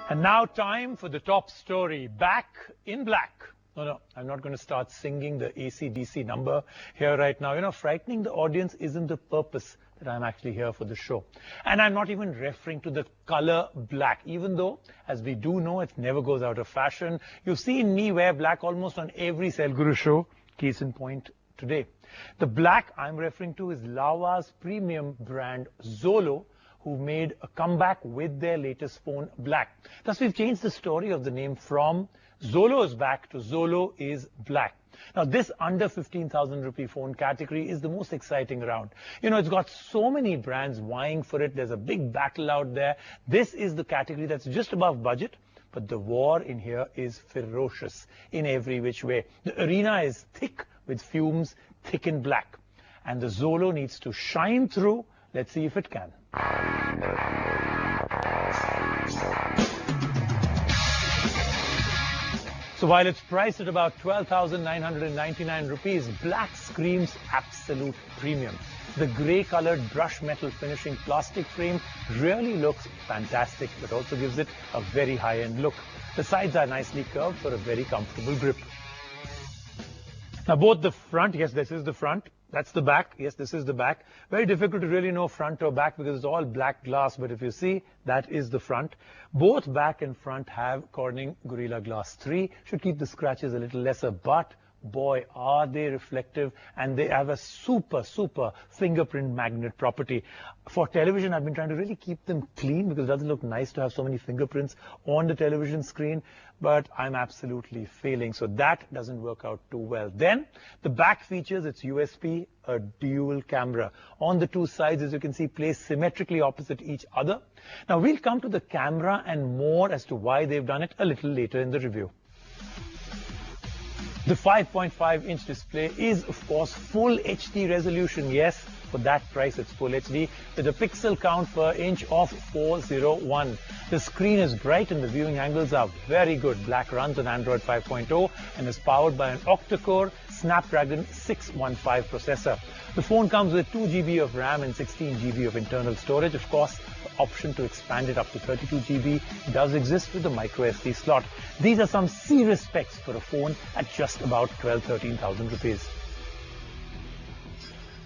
And now time for the top story, Back in Black. No, I'm not going to start singing the AC/DC number here right now. You know, frightening the audience isn't the purpose that I'm actually here for the show. And I'm not even referring to the color black, even though, as we do know, it never goes out of fashion. You've seen me wear black almost on every Cell Guru show, case in point today. The black I'm referring to is Lawa's premium brand XOLO, who made a comeback with their latest phone, black. Thus, we've changed the story of the name from XOLO is back to XOLO is black. Now, this under 15,000 rupee phone category is the most exciting round. You know, it's got so many brands vying for it. There's a big battle out there. This is the category that's just above budget, but the war in here is ferocious in every which way. The arena is thick with fumes, thick in black. And the XOLO needs to shine through. Let's see if it can. So while it's priced at about 12,999 rupees, black screams absolute premium. The grey-colored brush metal finishing plastic frame really looks fantastic, but also gives it a very high-end look. The sides are nicely curved for a very comfortable grip. Now, both the front, yes, this is the front. That's the back. Yes, this is the back. Very difficult to really know front or back because it's all black glass. But if you see, that is the front. Both back and front have Corning Gorilla Glass 3. Should keep the scratches a little lesser. But boy, are they reflective, and they have a super fingerprint magnet property. For television, I've been trying to really keep them clean because it doesn't look nice to have so many fingerprints on the television screen, but I'm absolutely failing. So that doesn't work out too well. Then the back features its USP, a dual camera. On the two sides, as you can see, placed symmetrically opposite each other. Now we'll come to the camera and more as to why they've done it a little later in the review. The 5.5-inch display is, of course, full HD resolution. Yes, for that price, it's full HD with a pixel count per inch of 401. The screen is bright and the viewing angles are very good. Black runs on Android 5.0 and is powered by an octa-core Snapdragon 615 processor. The phone comes with 2 GB of RAM and 16 GB of internal storage. Of course, the option to expand it up to 32 GB does exist with the micro SD slot. These are some serious specs for a phone at just about 12,000-13,000 rupees.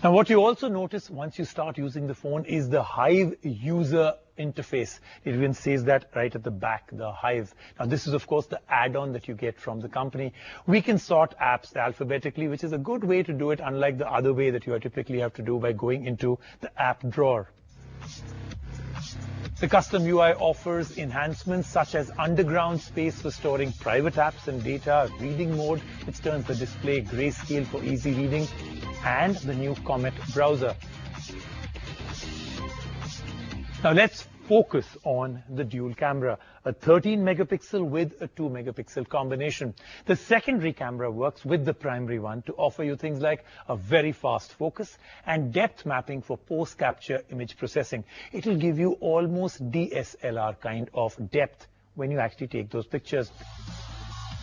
Now, what you also notice once you start using the phone is the Hive user interface. It even says that right at the back, the Hive. Now, this is, of course, the add-on that you get from the company. We can sort apps alphabetically, which is a good way to do it, unlike the other way that you typically have to do by going into the app drawer. The custom UI offers enhancements such as underground space for storing private apps and data, reading mode, which turns the display grayscale for easy reading, and the new Comet browser. Now let's focus on the dual camera, a 13-megapixel with a 2-megapixel combination. The secondary camera works with the primary one to offer you things like a very fast focus and depth mapping for post-capture image processing. It will give you almost DSLR kind of depth when you actually take those pictures.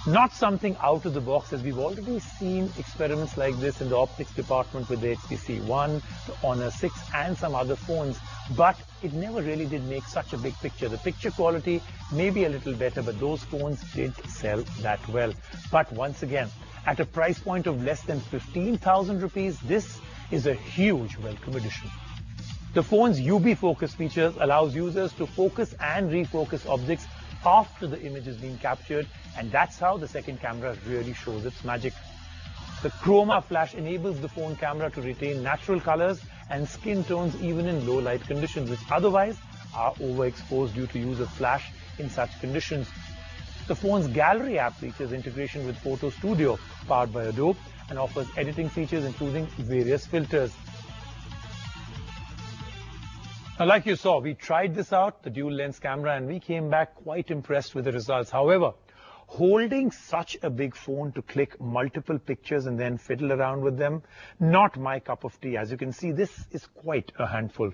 Not something out of the box, as we've already seen experiments like this in the optics department with the HTC One, the Honor 6, and some other phones. But it never really did make such a big picture. The picture quality may be a little better, but those phones did sell that well. But once again, at a price point of less than 15,000 rupees, this is a huge welcome addition. The phone's UbiFocus feature allows users to focus and refocus objects after the image has been captured, and that's how the second camera really shows its magic. The Chroma Flash enables the phone camera to retain natural colors and skin tones even in low light conditions, which otherwise are overexposed due to use of flash in such conditions. The phone's gallery app features integration with Photo Studio, powered by Adobe, and offers editing features including various filters. Now, like you saw, we tried this out, the dual lens camera, and we came back quite impressed with the results. However, holding such a big phone to click multiple pictures and then fiddle around with them, not my cup of tea. As you can see, this is quite a handful.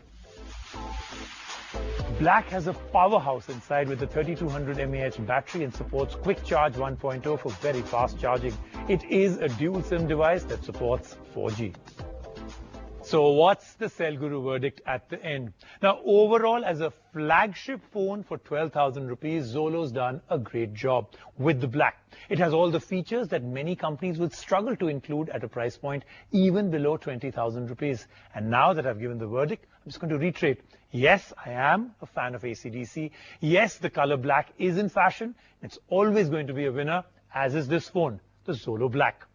Black has a powerhouse inside with a 3200 mAh battery and supports Quick Charge 1.0 for very fast charging. It is a dual SIM device that supports 4G. So what's the Cell Guru verdict at the end? Now, overall, as a flagship phone for 12,000 rupees, XOLO's done a great job with the black. It has all the features that many companies would struggle to include at a price point even below 20,000 rupees. And now that I've given the verdict, I'm just going to reiterate. Yes, I am a fan of AC/DC. Yes, the color black is in fashion. It's always going to be a winner, as is this phone, the XOLO Black.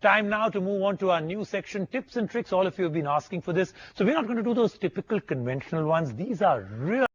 Time now to move on to our new section, tips and tricks. All of you have been asking for this. So we're not going to do those typical conventional ones. These are real